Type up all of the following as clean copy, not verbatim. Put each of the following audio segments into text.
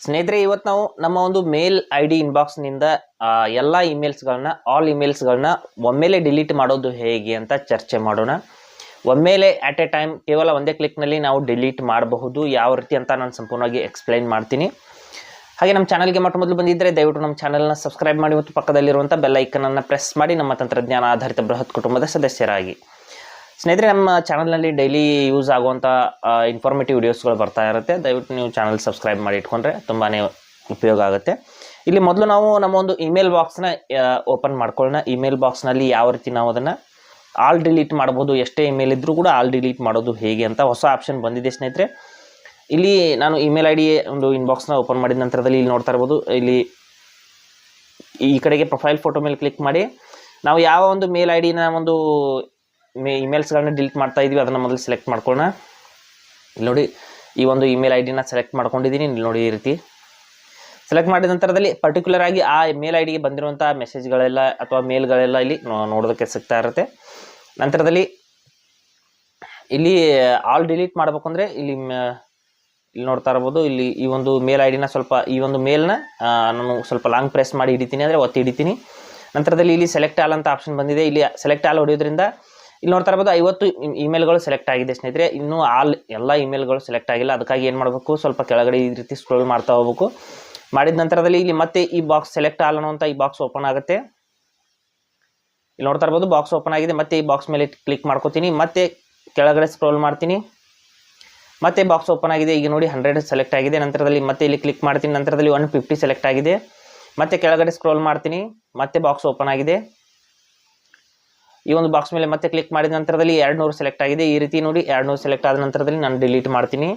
ಸ್ನೇಹಿತರೆ, ಇವತ್ತು ನಾವು ನಮ್ಮ ಒಂದು ಮೇಲ್ ಐ ಡಿ ಇನ್ಬಾಕ್ಸ್ನಿಂದ ಎಲ್ಲ ಇಮೇಲ್ಸ್ಗಳನ್ನ ಆಲ್ ಇಮೇಲ್ಸ್ಗಳನ್ನ ಒಮ್ಮೆಲೆ ಡಿಲೀಟ್ ಮಾಡೋದು ಹೇಗೆ ಅಂತ ಚರ್ಚೆ ಮಾಡೋಣ. ಒಮ್ಮೆಲೆ ಆಟ್ ಎ ಟೈಮ್ ಕೇವಲ ಒಂದೇ ಕ್ಲಿಕ್ನಲ್ಲಿ ನಾವು ಡಿಲೀಟ್ ಮಾಡಬಹುದು. ಯಾವ ರೀತಿ ಅಂತ ನಾನು ಸಂಪೂರ್ಣವಾಗಿ ಎಕ್ಸ್ಪ್ಲೈನ್ ಮಾಡ್ತೀನಿ. ಹಾಗೆ ನಮ್ಮ ಚಾನಲ್ಗೆ ಮೊಟ್ಟ ಮೊದಲು ಬಂದಿದ್ದರೆ ದಯವಿಟ್ಟು ನಮ್ಮ ಚಾನಲ್ನ ಸಬ್ಸ್ಕ್ರೈಬ್ ಮಾಡಿ ಮತ್ತು ಪಕ್ಕದಲ್ಲಿರುವಂಥ ಬೆಲ್ ಐಕನನ್ನು ಪ್ರೆಸ್ ಮಾಡಿ ನಮ್ಮ ತಂತ್ರಜ್ಞಾನ ಆಧಾರಿತ ಬೃಹತ್ ಕುಟುಂಬದ ಸದಸ್ಯರಾಗಿ. ಸ್ನೇಹಿತರೆ, ನಮ್ಮ ಚಾನಲ್ನಲ್ಲಿ ಡೈಲಿ ಯೂಸ್ ಆಗುವಂಥ ಇನ್ಫಾರ್ಮೇಟಿವ್ ವಿಡಿಯೋಸ್ಗಳು ಬರ್ತಾ ಇರುತ್ತೆ. ದಯವಿಟ್ಟು ನೀವು ಚಾನಲ್ ಸಬ್ಸ್ಕ್ರೈಬ್ ಮಾಡಿ ಇಟ್ಕೊಂಡ್ರೆ ತುಂಬಾ ಉಪಯೋಗ ಆಗುತ್ತೆ. ಇಲ್ಲಿ ಮೊದಲು ನಾವು ನಮ್ಮ ಒಂದು ಇಮೇಲ್ ಬಾಕ್ಸ್ನ ಓಪನ್ ಮಾಡ್ಕೊಳ್ಳೋಣ. ಇಮೇಲ್ ಬಾಕ್ಸ್ನಲ್ಲಿ ಯಾವ ರೀತಿ ನಾವು ಅದನ್ನು ಆಲ್ ಡಿಲೀಟ್ ಮಾಡ್ಬೋದು, ಎಷ್ಟೇ ಇಮೇಲ್ ಇದ್ದರೂ ಕೂಡ ಆಲ್ ಡಿಲೀಟ್ ಮಾಡೋದು ಹೇಗೆ ಅಂತ ಹೊಸ ಆಪ್ಷನ್ ಬಂದಿದೆ ಸ್ನೇಹಿತರೆ. ಇಲ್ಲಿ ನಾನು ಇಮೇಲ್ ಐ ಡಿ ಒಂದು ಇನ್ಬಾಕ್ಸ್ನ ಓಪನ್ ಮಾಡಿದ ನಂತರದಲ್ಲಿ ಇಲ್ಲಿ ನೋಡ್ತಾ ಇರ್ಬೋದು, ಇಲ್ಲಿ ಈ ಕಡೆಗೆ ಪ್ರೊಫೈಲ್ ಫೋಟೋ ಮೇಲೆ ಕ್ಲಿಕ್ ಮಾಡಿ ನಾವು ಯಾವ ಒಂದು ಮೇಲ್ ಐ ಡಿನ ಒಂದು ಇಮೇಲ್ಸ್ಗಳನ್ನ ಡಿಲೀಟ್ ಮಾಡ್ತಾ ಇದ್ವಿ ಅದನ್ನು ಮೊದಲು ಸೆಲೆಕ್ಟ್ ಮಾಡ್ಕೊಳ್ಳೋಣ. ಇಲ್ಲಿ ನೋಡಿ, ಈ ಒಂದು ಇಮೇಲ್ ಐ ಡಿನ ಸೆಲೆಕ್ಟ್ ಮಾಡ್ಕೊಂಡಿದ್ದೀನಿ. ಇಲ್ಲಿ ನೋಡಿ, ಈ ರೀತಿ ಸೆಲೆಕ್ಟ್ ಮಾಡಿದ ನಂತರದಲ್ಲಿ ಪರ್ಟಿಕ್ಯುಲರ್ ಆಗಿ ಆ ಮೇಲ್ ಐ ಡಿಗೆ ಬಂದಿರುವಂಥ ಮೆಸೇಜ್ಗಳೆಲ್ಲ ಅಥವಾ ಮೇಲ್ಗಳೆಲ್ಲ ಇಲ್ಲಿ ನೋಡೋದಕ್ಕೆ ಸಿಗ್ತಾ ಇರುತ್ತೆ. ನಂತರದಲ್ಲಿ ಇಲ್ಲಿ ಆಲ್ ಡಿಲೀಟ್ ಮಾಡಬೇಕು ಅಂದರೆ ಇಲ್ಲಿ ನೋಡ್ತಾ ಇರ್ಬೋದು, ಇಲ್ಲಿ ಈ ಒಂದು ಮೇಲ್ ಐ ಡಿನ ಸ್ವಲ್ಪ ಈ ಒಂದು ಮೇಲ್ನ ನಾನು ಸ್ವಲ್ಪ ಲಾಂಗ್ ಪ್ರೆಸ್ ಮಾಡಿ ಹಿಡಿತೀನಿ, ಅಂದರೆ ಒತ್ತಿ ಹಿಡಿತೀನಿ. ನಂತರದಲ್ಲಿ ಇಲ್ಲಿ ಸೆಲೆಕ್ಟ್ ಆಲ್ ಅಂತ ಆಪ್ಷನ್ ಬಂದಿದೆ. ಇಲ್ಲಿ ಸೆಲೆಕ್ಟ್ ಆಲ್ ಹೊಡೆಯೋದ್ರಿಂದ ಇಲ್ಲಿ ನೋಡ್ತಾ ಇರ್ಬೋದು 50 ಇಮೇಲ್ಗಳು ಸೆಲೆಕ್ಟ್ ಆಗಿದೆ ಸ್ನೇಹಿತರೆ. ಇನ್ನೂ ಎಲ್ಲ ಇಮೇಲ್ಗಳು ಸೆಲೆಕ್ಟ್ ಆಗಿಲ್ಲ. ಅದಕ್ಕಾಗಿ ಏನು ಮಾಡಬೇಕು, ಸ್ವಲ್ಪ ಕೆಳಗಡೆ ಈ ರೀತಿ ಸ್ಕ್ರೋಲ್ ಮಾಡ್ತಾ ಹೋಗ್ಬೇಕು. ಮಾಡಿದ ನಂತರದಲ್ಲಿ ಇಲ್ಲಿ ಮತ್ತೆ ಈ ಬಾಕ್ಸ್ ಸೆಲೆಕ್ಟ್ ಆಲ್ ಅನ್ನುವಂಥ ಈ ಬಾಕ್ಸ್ ಓಪನ್ ಆಗುತ್ತೆ. ಇಲ್ಲಿ ನೋಡ್ತಾ ಇರ್ಬೋದು, ಬಾಕ್ಸ್ ಓಪನ್ ಆಗಿದೆ. ಮತ್ತೆ ಈ ಬಾಕ್ಸ್ ಮೇಲೆ ಕ್ಲಿಕ್ ಮಾಡ್ಕೋತೀನಿ, ಮತ್ತೆ ಕೆಳಗಡೆ ಸ್ಕ್ರೋಲ್ ಮಾಡ್ತೀನಿ, ಮತ್ತೆ ಬಾಕ್ಸ್ ಓಪನ್ ಆಗಿದೆ. ಈಗ ನೋಡಿ 100 ಸೆಲೆಕ್ಟ್ ಆಗಿದೆ. ನಂತರದಲ್ಲಿ ಮತ್ತೆ ಇಲ್ಲಿ ಕ್ಲಿಕ್ ಮಾಡ್ತೀನಿ. ನಂತರದಲ್ಲಿ 150 ಸೆಲೆಕ್ಟ್ ಆಗಿದೆ. ಮತ್ತೆ ಕೆಳಗಡೆ ಸ್ಕ್ರೋಲ್ ಮಾಡ್ತೀನಿ, ಮತ್ತೆ ಬಾಕ್ಸ್ ಓಪನ್ ಆಗಿದೆ. ಈ ಒಂದು ಬಾಕ್ಸ್ ಮೇಲೆ ಮತ್ತೆ ಕ್ಲಿಕ್ ಮಾಡಿದ ನಂತರದಲ್ಲಿ 200 ಸೆಲೆಕ್ಟ್ ಆಗಿದೆ. ಈ ರೀತಿ ನೋಡಿ 200 ಸೆಲೆಕ್ಟ್ ಆದ ನಂತರದಲ್ಲಿ ನಾನು ಡಿಲೀಟ್ ಮಾಡ್ತೀನಿ.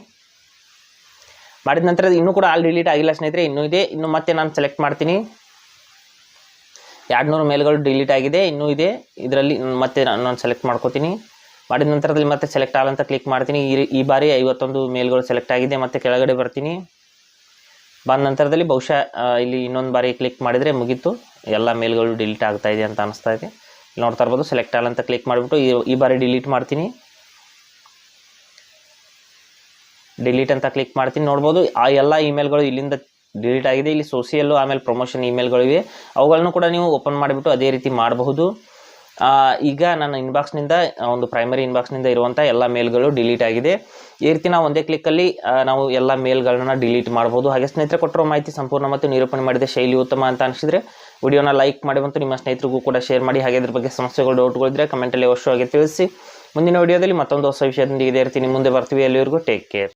ಮಾಡಿದ ನಂತರ ಇನ್ನೂ ಕೂಡ ಆಲ್ ಡಿಲೀಟ್ ಆಗಿಲ್ಲ ಸ್ನೇಹಿತರೆ, ಇನ್ನೂ ಇದೆ. ಇನ್ನು ಮತ್ತೆ ನಾನು ಸೆಲೆಕ್ಟ್ ಮಾಡ್ತೀನಿ. 200 ಮೇಲ್ಗಳು ಡಿಲೀಟ್ ಆಗಿದೆ, ಇನ್ನೂ ಇದೆ. ಇದರಲ್ಲಿ ಮತ್ತೆ ನಾನು ಸೆಲೆಕ್ಟ್ ಮಾಡ್ಕೋತೀನಿ. ಮಾಡಿದ ನಂತರದಲ್ಲಿ ಮತ್ತೆ ಸೆಲೆಕ್ಟ್ ಆಲ್ ಅಂತ ಕ್ಲಿಕ್ ಮಾಡ್ತೀನಿ. ಈ ಬಾರಿ 51 ಮೇಲ್ಗಳು ಸೆಲೆಕ್ಟ್ ಆಗಿದೆ. ಮತ್ತೆ ಕೆಳಗಡೆ ಬರ್ತೀನಿ. ಬಂದ ನಂತರದಲ್ಲಿ ಬಹುಶಃ ಇಲ್ಲಿ ಇನ್ನೊಂದು ಬಾರಿ ಕ್ಲಿಕ್ ಮಾಡಿದರೆ ಮುಗೀತು, ಎಲ್ಲ ಮೇಲ್ಗಳು ಡಿಲೀಟ್ ಆಗ್ತಾ ಇದೆ ಅಂತ ಅನಿಸ್ತಾ ಇದೆ. ನೋಡ್ತಾ ಇರ್ಬೋದು, ಸೆಲೆಕ್ಟ್ ಆಲ್ ಅಂತ ಕ್ಲಿಕ್ ಮಾಡಿಬಿಟ್ಟು ಈ ಬಾರಿ ಡಿಲೀಟ್ ಮಾಡ್ತೀನಿ. ಡಿಲೀಟ್ ಅಂತ ಕ್ಲಿಕ್ ಮಾಡ್ತೀನಿ. ನೋಡ್ಬೋದು, ಆ ಎಲ್ಲ ಇಮೇಲ್ಗಳು ಇಲ್ಲಿಂದ ಡಿಲೀಟ್ ಆಗಿದೆ. ಇಲ್ಲಿ ಸೋಷಿಯಲ್ಲು ಆಮೇಲೆ ಪ್ರಮೋಷನ್ ಇಮೇಲ್ಗಳಿವೆ, ಅವುಗಳನ್ನು ಕೂಡ ನೀವು ಓಪನ್ ಮಾಡಿಬಿಟ್ಟು ಅದೇ ರೀತಿ ಮಾಡಬಹುದು. ಈಗ ನನ್ನ ಇನ್ಬಾಕ್ಸ್ನಿಂದ ಒಂದು ಪ್ರೈಮರಿ ಇನ್ಬಾಕ್ಸ್ನಿಂದ ಇರುವಂಥ ಎಲ್ಲ ಮೇಲ್ಗಳು ಡಿಲೀಟ್ ಆಗಿದೆ. ಈ ರೀತಿ ನಾವು ಒಂದೇ ಕ್ಲಿಕ್ಕಲ್ಲಿ ನಾವು ಎಲ್ಲ ಮೇಲ್ಗಳನ್ನ ಡಿಲೀಟ್ ಮಾಡ್ಬೋದು. ಹಾಗೆ ಸ್ನೇಹಿತರೆ, ಕೊಟ್ಟಿರೋ ಮಾಹಿತಿ ಸಂಪೂರ್ಣ ಮತ್ತು ನಿರೂಪಣೆ ಮಾಡಿದ ಶೈಲಿ ಉತ್ತಮ ಅಂತ ಅನಿಸಿದರೆ ವಿಡಿಯೋನ ಲೈಕ್ ಮಾಡಿ ಮತ್ತು ನಿಮ್ಮ ಸ್ನೇಹಿತರಿಗೂ ಕೂಡ ಶೇರ್ ಮಾಡಿ. ಹಾಗೆ ಅದ್ರ ಬಗ್ಗೆ ಸಮಸ್ಯೆಗಳು ಡೌಟ್ಗಳಿದ್ರೆ ಕಮೆಂಟಲ್ಲಿ ಅವಶ್ಯವಾಗಿ ತಿಳಿಸಿ. ಮುಂದಿನ ವಿಡಿಯೋದಲ್ಲಿ ಮತ್ತೊಂದು ಹೊಸ ವಿಷಯದೊಂದಿಗೆ ಇದೇ ರೀತಿ ನಿಮ್ಮ ಮುಂದೆ ಬರ್ತೀವಿ. ಎಲ್ಲಿವರೆಗೂ ಟೇಕ್ ಕೇರ್.